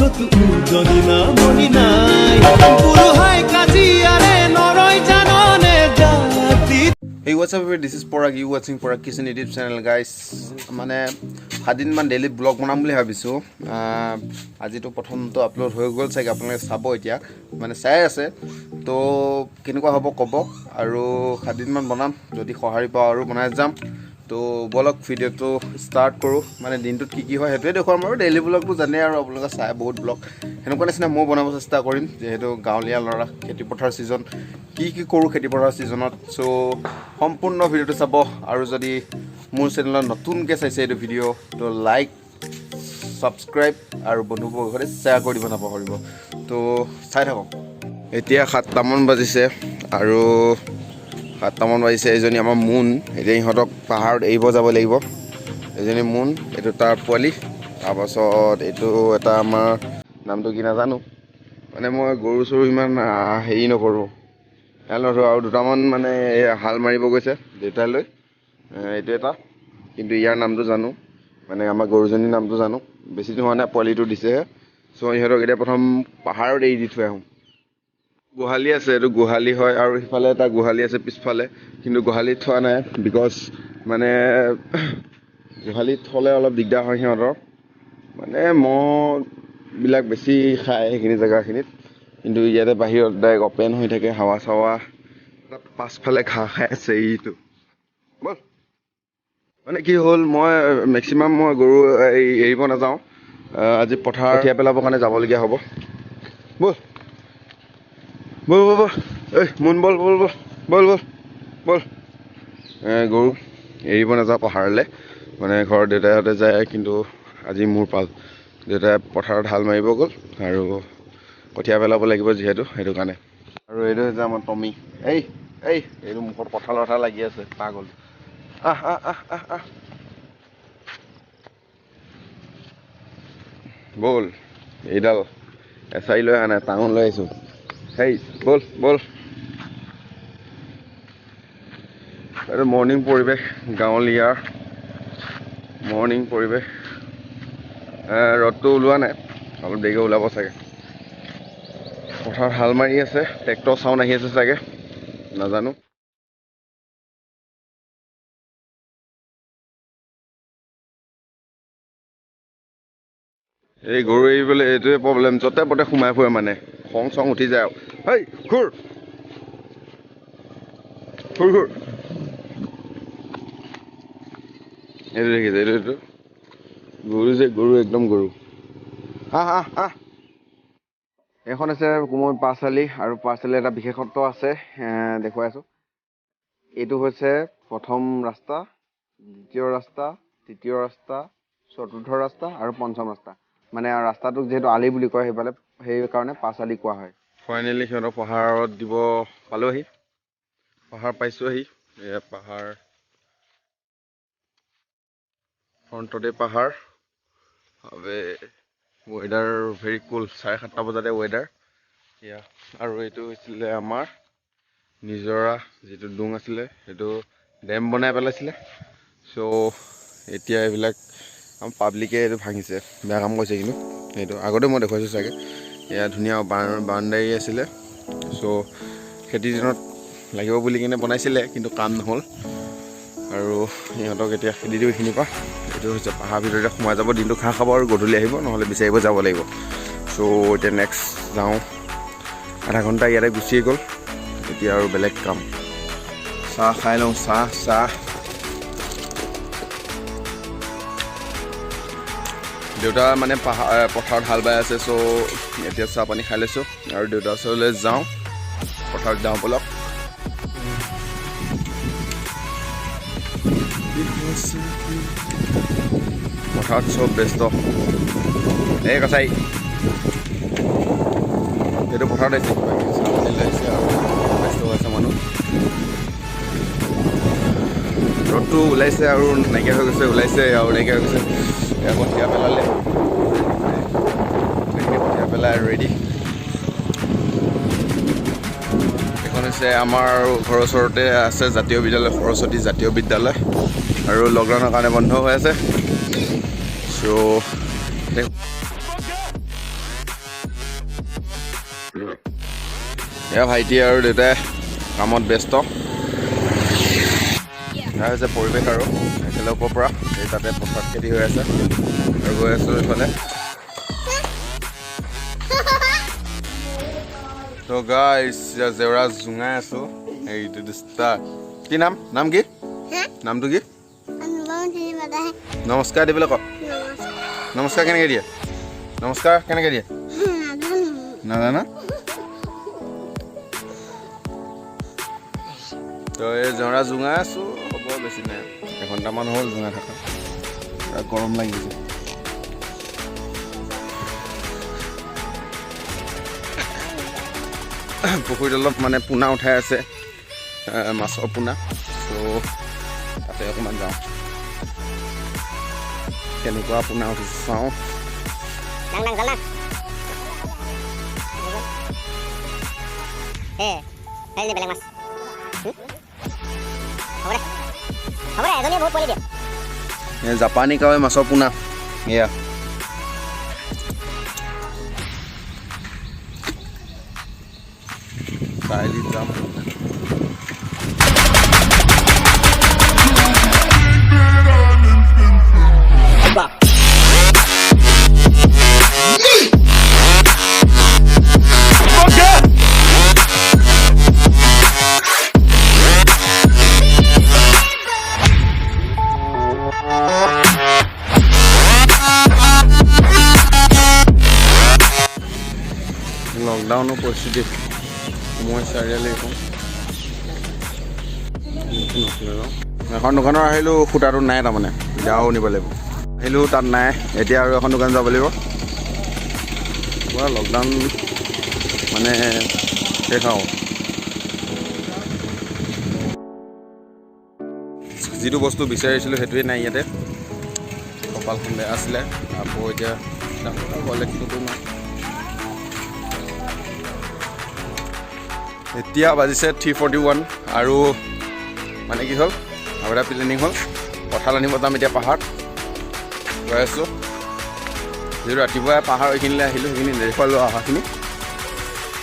Hey, what's up everyone? This is Parag. You watching Parag Kitchen YouTube channel, guys. মানে 7 দিন মান daily blog বনাম বুলি ভাবিছো আজি তো প্ৰথমটো আপলোড হৈ গ'ল চাগে আপোনালোকে চাব এতিয়া মানে চাই আছে তো কেনেকুৱা হ'ব ক'ব আৰু 7 দিন মান বনাম যদি সহাৰি পাও আৰু বনাই যাম তো ব্লগ ভিডিওটো ষ্টাৰ্ট কৰো মানে দিনটোত কি হয় হেতুৱে দেখুৱাম আৰু ডেইলি ব্লগটো জানে আৰু আপোনালোকে চাই বহুত ব্লগ হেনেকুৱা নিচিনা মই বনাব চেষ্টা কৰিম যেহেতু গাঁৱলীয়া ল'ৰা খেতি পথাৰ সিজন কি কৰো খেতি পথাৰ সিজনত সো সম্পূৰ্ণ ভিডিওটো চাব আৰু যদি মোৰ চেনেলত নতুনকৈ চাইছে এইটো ভিডিও তো লাইক সাবস্ক্ৰাইব আৰু বন্ধুবৰ্গৰ সৈতে শ্বেয়াৰ কৰি দিব নাপাহৰিব তো চাই থাকক এতিয়া 7টা মান বাজিছে আৰু 7টা মান বাজিছে এজনী আমাৰ মুন এতিয়া ইহঁতক পাহাৰত এৰিব যাব লাগিব এজনী মুন এইটো তাৰ পোৱালি তাৰপাছত এইটো এটা আমাৰ নামটো কি নাজানো মানে মই গৰু চৰু ইমান হেৰি নকৰোঁ আৰু দুটামান মানে হাল মাৰিব গৈছে দেউতালৈ এইটো এটা কিন্তু ইয়াৰ নামটো জানো মানে আমাৰ গৰুজনীৰ নামটো জানো বেছি দিন হোৱা নাই পোৱালিটো দিছেহে চ' ইহঁতক এতিয়া প্ৰথম পাহাৰত এৰি দি থৈ আহোঁ গোহালি আছে এইটো গোহালি হয় আৰু সিফালে এটা গোহালি আছে পিছফালে কিন্তু গোহালিত থোৱা নাই বিকজ মানে গোহালিত থ'লে অলপ দিগদাৰ হয় সিহঁতৰ মানে মহবিলাক বেছি খায় সেইখিনি জেগাখিনিত কিন্তু ইয়াতে বাহিৰত ডাইৰেক্ট অপেন হৈ থাকে হাৱা চাৱা পাছফালে ঘাঁহ খাই আছে এইটো বল মানে কি হ'ল মই মেক্সিমাম মই গৰু এৰিব নাযাওঁ আজি পথাৰ কঠীয়া পেলাবৰ কাৰণে যাবলগীয়া হ'ব বল বল বল বল এই মুন বল বল বল বল বল বল গৰু এৰিব নাযাওঁ পাহাৰলৈ মানে ঘৰৰ দেউতাহঁতে যায় কিন্তু আজি মোৰ পাল দেউতাই পথাৰত হাল মাৰিব গ'ল আৰু কঠীয়া পেলাব লাগিব যিহেতু সেইটো কাৰণে আৰু এইটো হৈছে আমাৰ টমি এইটো মুখত কঁঠালৰ এটা লাগি আছে পাগল বল এইডাল এচাৰি লৈ অহা নাই টাঙন লৈ আহিছোঁ বল বল এইটো মৰ্ণিং পৰিৱেশ গাঁৱলীয়াৰ মৰ্ণিং পৰিৱেশ ৰ'দটো ওলোৱা নাই অলপ দেৰিকৈ ওলাব চাগে পথাৰত হাল মাৰি আছে ট্ৰেক্টৰ চাউণ্ড আহি আছে চাগে নাজানো এই গৰু এৰিবলৈ এইটোৱে প্ৰব্লেম য'তে পতে সোমাই ফুৰে মানে খং চং উঠি যায় ঘূৰ এইটো দেখিছে এইটো গৰু একদম গৰু এইখন আছে কোমল পাঁচআলি আৰু পাঁচআলি এটা বিশেষত্ব আছে দেখুৱাই আছোঁ এইটো হৈছে প্ৰথম ৰাস্তা দ্বিতীয় ৰাস্তা তৃতীয় ৰাস্তা চতুৰ্থ ৰাস্তা আৰু পঞ্চম ৰাস্তা মানে ৰাস্তাটোক যিহেতু আলি বুলি কয় সেইকাৰণে পাঁচআলি কোৱা হয় ফাইনেলি সিহঁতক পাহাৰত দিব পালোহি পাহাৰ পাইছোঁহি এয়া পাহাৰ ফ্ৰণ্টতে পাহাৰ ৱেডাৰ ভেৰি কুল 7:30 বজাতে ৱেডাৰ এয়া আৰু এইটো হৈছিলে আমাৰ নিজৰা যিটো ডুং আছিলে সেইটো ডেম বনাই পেলাইছিলে চ' এতিয়া এইবিলাক আমাৰ পাব্লিকে এইটো ভাঙিছে বেয়া কাম কৰিছে কিন্তু সেইটো আগতে মই দেখুৱাইছোঁ চাগে এয়া ধুনীয়া বাউণ্ডাৰী আছিলে চ' খেতিৰ দিনত লাগিব বুলি কিনে বনাইছিলে কিন্তু কাম নহ'ল আৰু সিহঁতক এতিয়া খেদি দিওঁ এইখিনিৰ পৰা এইটো হৈছে পাহাৰ ভিতৰতে সোমাই যাব দিনটো ঘাঁহ খাব আৰু গধূলি আহিব নহ'লে বিচাৰিব যাব লাগিব চ' এতিয়া নেক্সট যাওঁ আধা ঘণ্টা ইয়াতে গুচিয়ে গ'ল এতিয়া আৰু বেলেগ কাম চাহ খাই লওঁ চাহ দেউতা মানে পথাৰত হাল বাই আছে চ' এতিয়া চাহ পানী খাই লৈছোঁ আৰু দেউতাৰ ওচৰলৈ যাওঁ পথাৰত যাওঁ বলক পথাৰত চব ব্যস্ত কচাই এইটো পথাৰত আহিছে আহিছে আৰু ব্যস্ত হৈ আছে মানুহ ৰ'দটো ওলাইছে আৰু নাইকিয়া হৈ গৈছে ওলাইছে আৰু নাইকিয়া হৈ গৈছে কঠীয়া পেলালে কঠীয়া পেলাই ৰেডি এখন হৈছে আমাৰ ঘৰৰ ওচৰতে আছে জাতীয় বিদ্যালয় সৰস্বতী জাতীয় বিদ্যালয় আৰু লকডাউনৰ কাৰণে বন্ধ হৈ আছে চ' এয়া ভাইটি আৰু দেউতাই কামত ব্যস্ত এয়া হৈছে পৰিৱেশ আৰু এইফালে ওপৰৰ পৰা এই তাতে পথাৰত খেতি হৈ আছে আৰু গৈ আছোঁ এইফালে তো গাইছ জেউৰা জোঙাই আছোঁ এইটো ষ্টাৰ্ট কি নাম কি নামটো কি নমস্কাৰ দিবলৈ কওক নমস্কাৰ কেনেকৈ দিয়ে নমস্কাৰ কেনেকৈ দিয়ে নাজানা তো এই জেউৰা জোঙাই আছোঁ হ'ব বেছি নাই এঘণ্টামান হ'ল জোঙাই থকা গৰম লাগিছে পুখুৰীত অলপ মানে পোনা উঠাই আছে মাছৰ পোনা তো তাতে অকণমান যাওঁ কেনেকুৱা পোনা উঠিছে চাওঁ জাপানী কাৱৈ মাছৰ পোনা এয়া চাৰিআলি যাম লকডাউনৰ পৰিস্থিতি মই চাৰিআলি এখন দোকানৰ আহিলোঁ সূতাটো নাই তাৰমানে যাওঁ নিব লাগিব আহিলোঁ তাত নাই এতিয়া আৰু এখন দোকান যাব লাগিব পুৰা লকডাউন মানে শেষ আৰু যিটো বস্তু বিচাৰিছিলোঁ সেইটোৱে নাই ইয়াতে কপালখন বেয়া আছিলে আকৌ এতিয়া গ'লে কিন্তু নাই এতিয়া বাজিছে 3:41 আৰু মানে কি হ'ল আৰু এটা প্লেনিং হ'ল কঁঠাল আনিব যাম এতিয়া পাহাৰত গৈ আছোঁ যিহেতু ৰাতিপুৱাই পাহাৰ এইখিনিলৈ আহিলোঁ সেইখিনি দেখুৱালোঁ অহাখিনি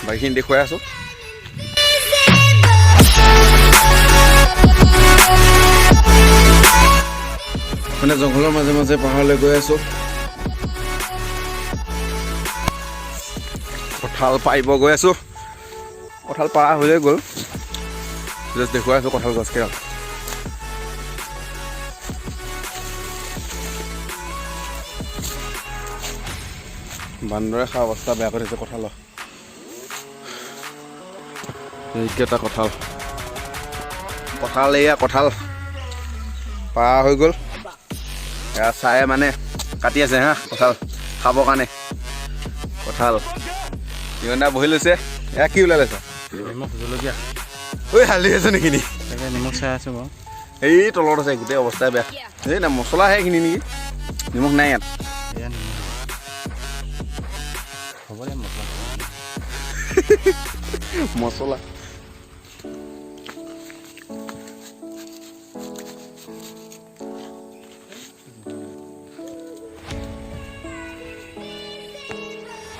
বাকীখিনি দেখুৱাই আছোঁ মানে জংঘলৰ মাজে মাজে পাহাৰলৈ গৈ আছোঁ কঁঠাল পাৰিব গৈ আছোঁ কঁঠাল পাৰা হৈ গ'ল জাষ্ট দেখুৱাই আছোঁ কঁঠাল গছকেইটা বান্দৰে খোৱা অৱস্থা বেয়া কৰি থৈছে কঁঠালৰ এইকেইটা কঁঠাল এয়া কঁঠাল পাৰা হৈ গ'ল এয়া চাই মানে কাটি আছে হা কঁঠাল খাবৰ কাৰণে কঁঠাল ইমানটা বহি লৈছে এয়া কি ওলাই লৈছে নিমখ জলকীয়া ঐ হালধি আছে নেকি তাকে নিমখ চাই আছোঁ বাৰু এই তলত আছে গোটেই অৱস্থাই বেয়া এই না মছলাহে এইখিনি নেকি নিমখ নাই ইয়াত হ'ব দে মছলা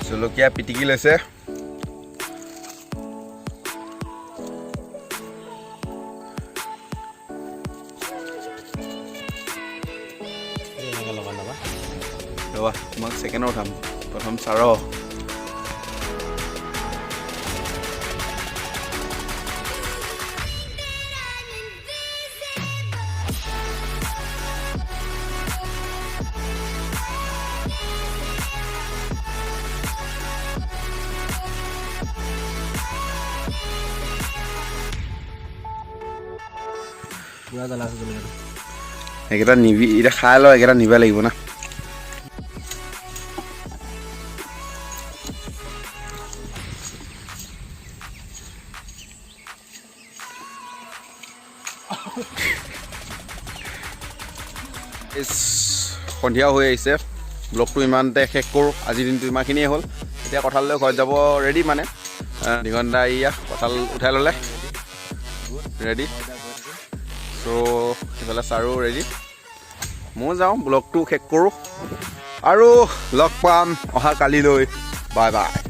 জলকীয়া পিটিকি লৈছে ৰবা তোমাক ছেকেণ্ডৰ উঠাম প্ৰথম চাৰ এইকেইটা নিবি এতিয়া খাই লওঁ এইকেইটা নিব লাগিব না সন্ধিয়া হৈ আহিছে ব্লগটো ইমানতে শেষ কৰোঁ আজিৰ দিনটো ইমানখিনিয়ে হ'ল এতিয়া কঁঠাল লৈ ঘৰত যাব ৰেডি মানে দিগন্ত ইয়া কঁঠাল উঠাই ল'লে ৰেডি চ' সেইফালে চাৰো ৰেডি ময়ো যাওঁ ব্লগটো শেষ কৰোঁ আৰু লগ পাম অহা কালিলৈ বাই বাই